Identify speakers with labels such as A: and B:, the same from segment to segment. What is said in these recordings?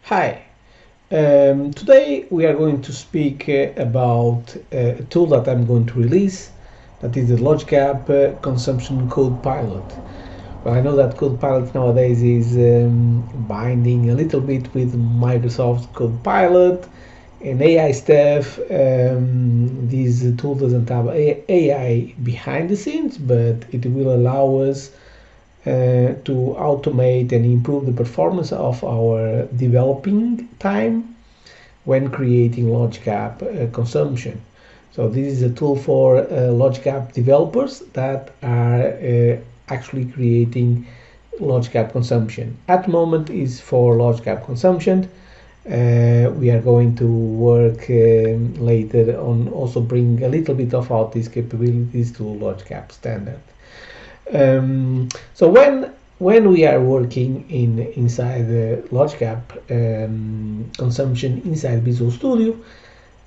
A: Hi, today we are going to speak about a tool that I'm going to release, that is the LogicApp Consumption Copilot. Well, I know that Copilot nowadays is binding a little bit with Microsoft Copilot and AI stuff. This tool doesn't have AI behind the scenes, but it will allow us to automate and improve the performance of our developing time when creating LogicApp consumption. So this is a tool for LogicApp developers that are actually creating LogicApp consumption. At the moment is for LogicApp consumption. We are going to work later on also bring a little bit of these capabilities to LogicApp standard. So when we are working inside the LogicApp consumption inside Visual Studio,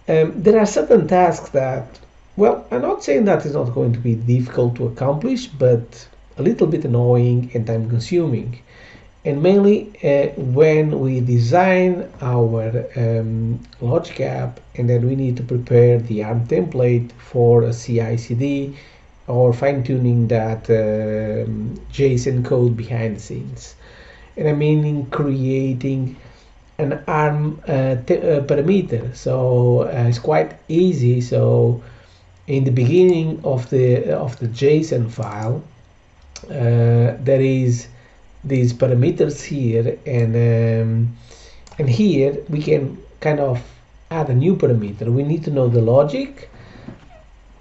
A: there are certain tasks that, well, I'm not saying that it's not going to be difficult to accomplish, but a little bit annoying and time consuming. And mainly when we design our LogicApp and then we need to prepare the ARM template for a CI/CD or fine-tuning that JSON code behind the scenes. And I mean in creating an ARM parameter. So it's quite easy. So in the beginning of the JSON file, there is these parameters here, and here we can kind of add a new parameter. We need to know the logic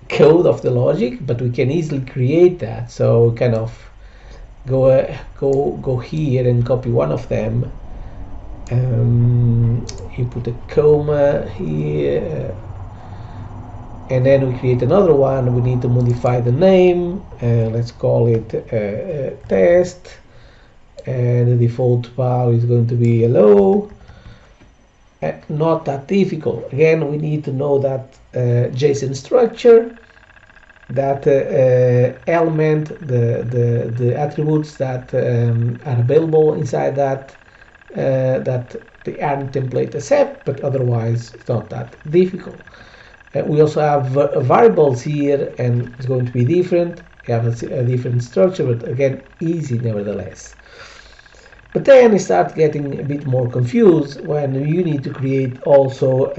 A: code of the logic, but we can easily create that. So kind of go here and copy one of them. You put a comma here, and then we create another one. We need to modify the name. Let's call it test, and the default value is going to be hello. Not that difficult. Again, we need to know that JSON structure, that element, the attributes that are available inside that the ARM template accept, but otherwise it's not that difficult. We also have variables here, and it's going to be different. We have a different structure, but again, easy nevertheless. But then it starts getting a bit more confused when you need to create also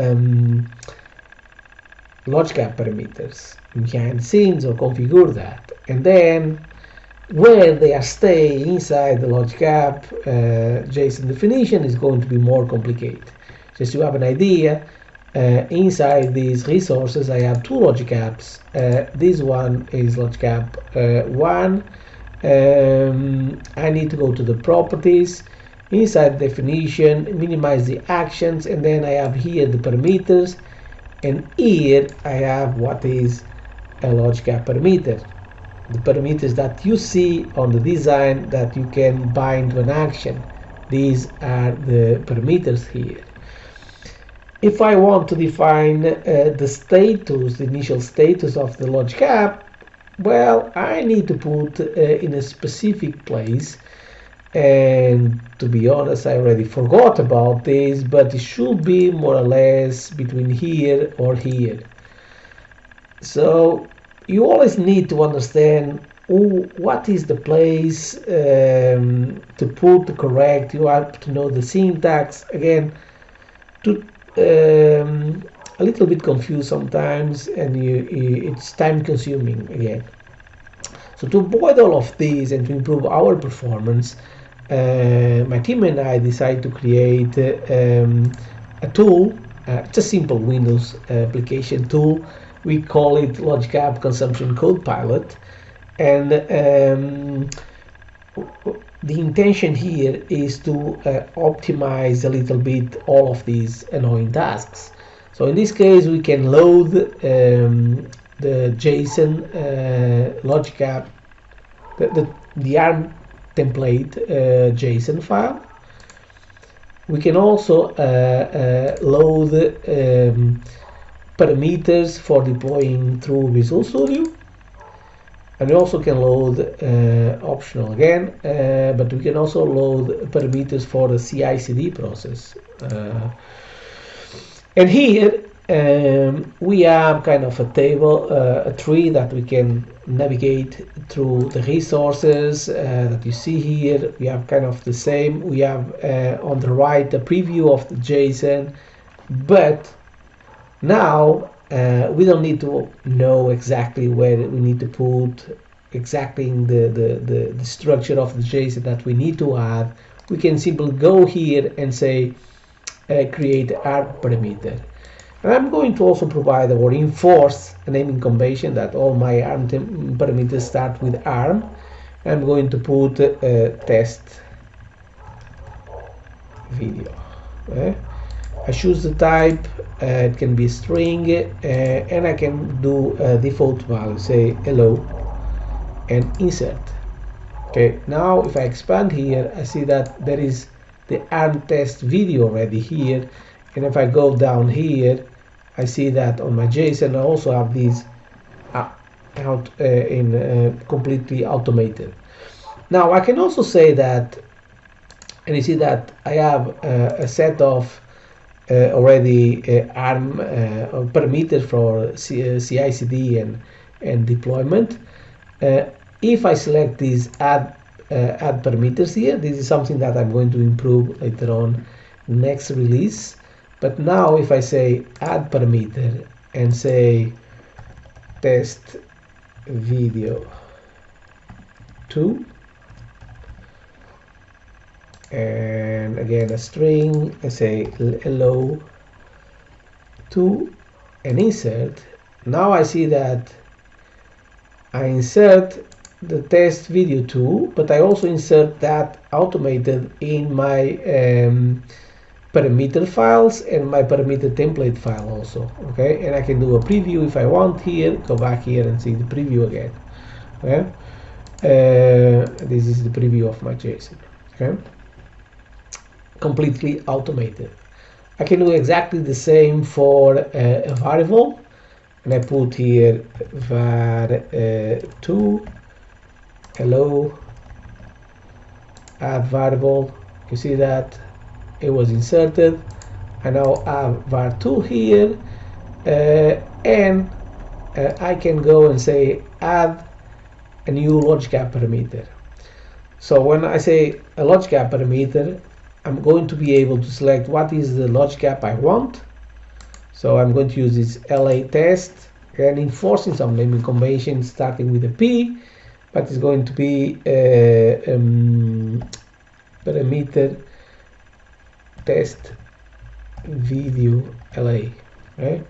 A: LogicApp parameters behind the scenes or configure that. And then where they are staying inside the LogicApp JSON definition is going to be more complicated. Just to have an idea, inside these resources I have two LogicApps. This one is LogicApp 1. I need to go to the properties, inside definition, minimize the actions, and then I have here the parameters, and here I have what is a LogicApp parameter. The parameters that you see on the design that you can bind to an action. These are the parameters here. If I want to define the status, the initial status of the LogicApp, well, I need to put in a specific place, and to be honest, I already forgot about this, but it should be more or less between here or here. So you always need to understand what is the place to put the correct. You have to know the syntax again. To a little bit confused sometimes, and it's time consuming again. So to avoid all of these and to improve our performance, my team and I decided to create a tool. It's a simple Windows application tool. We call it LogicApp Consumption Copilot, and the intention here is to optimize a little bit all of these annoying tasks. So in this case, we can load the JSON LogicApp, the ARM template JSON file. We can also load parameters for deploying through Visual Studio. And we also can load optional again, but we can also load parameters for the CI/CD process. And here we have kind of a table, a tree that we can navigate through the resources that you see here. We have kind of the same. We have on the right the preview of the JSON, but now we don't need to know exactly where we need to put exactly in the structure of the JSON that we need to add. We can simply go here and say create ARM parameter. And I'm going to also provide or enforce a naming convention that all my ARM parameters start with ARM. I'm going to put test video. I choose the type, it can be a string, and I can do a default value, say hello, and insert. Okay, now if I expand here, I see that there is the ARM test video already here, and if I go down here, I see that on my JSON I also have these out in completely automated. Now I can also say that, and you see that I have a set of already ARM parameters for CI/CD and deployment. If I select these add parameters here, this is something that I'm going to improve later on next release. But now if I say add parameter and say test video 2, and again a string, I say hello 2 and insert. Now I see that I insert the test video 2, but I also insert that automated in my parameter files and my parameter template file also. Okay, and I can do a preview if I want here, go back here and see the preview again. Okay, this is the preview of my JSON. Okay, completely automated. I can do exactly the same for a variable, and I put here var2 hello add variable. You see that it was inserted. I now have var2 here, and I can go and say add a new LogicApp parameter. So when I say a LogicApp parameter, I'm going to be able to select what is the LogicApp I want. So I'm going to use this LA test and enforcing some naming convention starting with a P, but it's going to be parameter test video LA, right?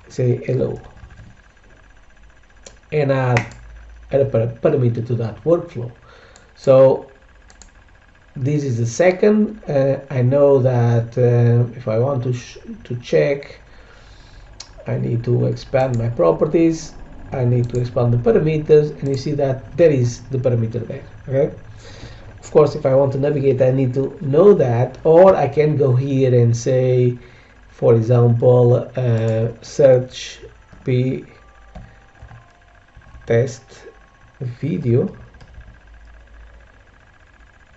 A: Say hello and add a parameter to that workflow. So this is the second. I know that if I want to check, I need to expand my properties. I need to expand the parameters, and you see that there is the parameter there. Okay. Of course, if I want to navigate, I need to know that, or I can go here and say, for example, search p test video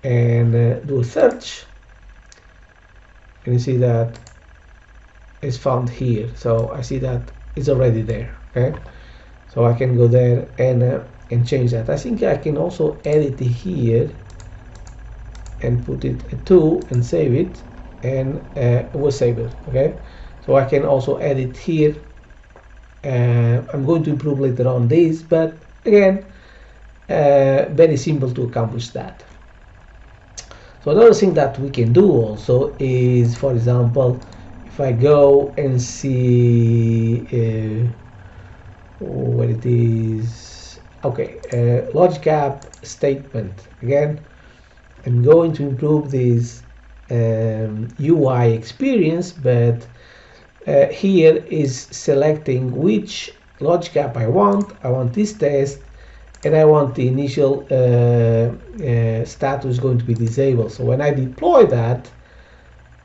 A: and do a search, and you see that it's found here. So I see that it's already there. Okay, so I can go there and change that. I think I can also edit it here and put it a 2 and save it, and we'll save it. Okay, so I can also edit here. I'm going to improve later on this, but again, very simple to accomplish that. So another thing that we can do also is, for example, if I go and see where it is, okay, LogicApp statement. Again, I'm going to improve this UI experience, but here is selecting which LogicApp I want. I want this test, and I want the initial status going to be disabled. So when I deploy that,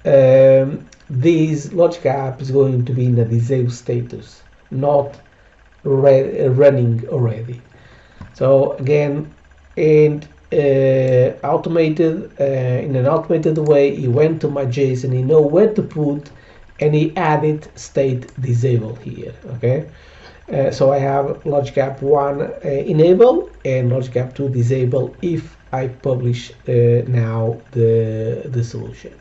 A: this LogicApp is going to be in a disabled status, not running already. So again, and in an automated way, he went to my JSON, he know where to put, and he added state disable here. Okay, so I have Logic App 1 enable and Logic App 2 disable if I publish now the solution.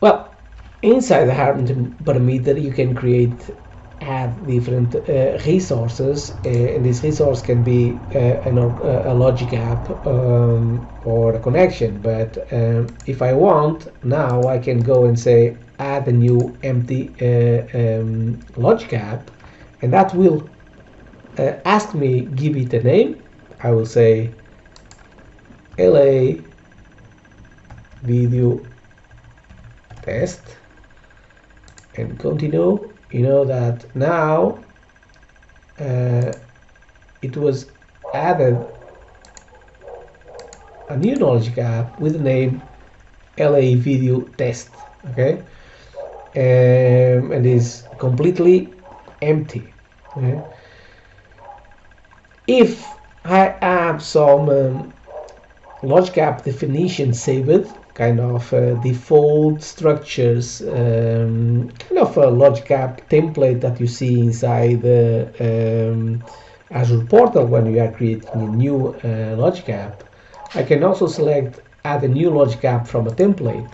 A: Well, inside the harm parameter, you can add different resources, and this resource can be a logic app or a connection. But if I want, now I can go and say add a new empty logic app, and that will ask me give it a name. I will say LA video test and continue. You know that now it was added a new logic app with the name LA video test. Okay, and is completely empty. Okay? If I have some logic app definition saved, kind of default structures, kind of a logic app template that you see inside the Azure portal when you are creating a new logic app. I can also select add a new logic app from a template.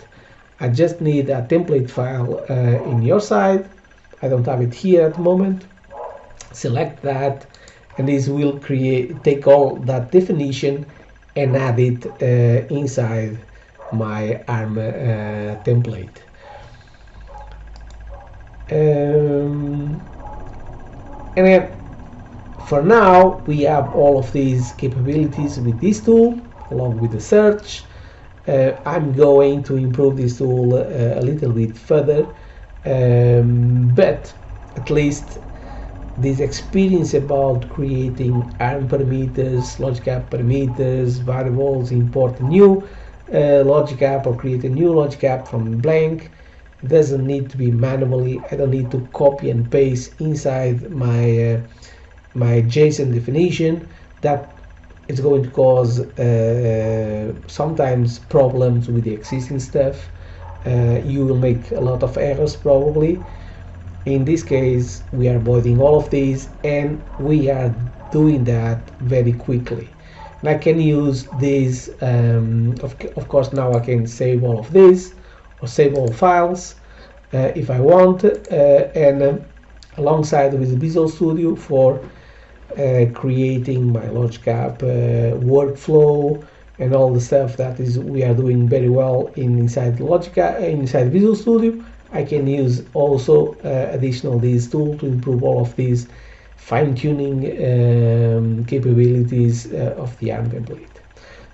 A: I just need a template file in your side. I don't have it here at the moment. Select that, and this will take all that definition and add it inside my ARM template. And then for now we have all of these capabilities with this tool along with the search. I'm going to improve this tool a little bit further, but at least this experience about creating ARM parameters, logic app parameters, variables, import new logic app or create a new logic app from blank. It doesn't need to be manually. I don't need to copy and paste inside my my JSON definition. That is going to cause sometimes problems with the existing stuff. You will make a lot of errors probably. In this case, we are avoiding all of these, and we are doing that very quickly. And I can use this, of course now I can save all of this or save all files if I want, and alongside with Visual Studio for creating my logic app workflow and all the stuff that we are doing very well inside Visual Studio. I can use also additional this tool to improve all of these fine-tuning capabilities of the ARM template.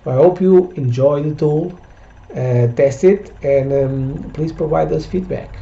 A: So I hope you enjoy the tool, test it, and please provide us feedback.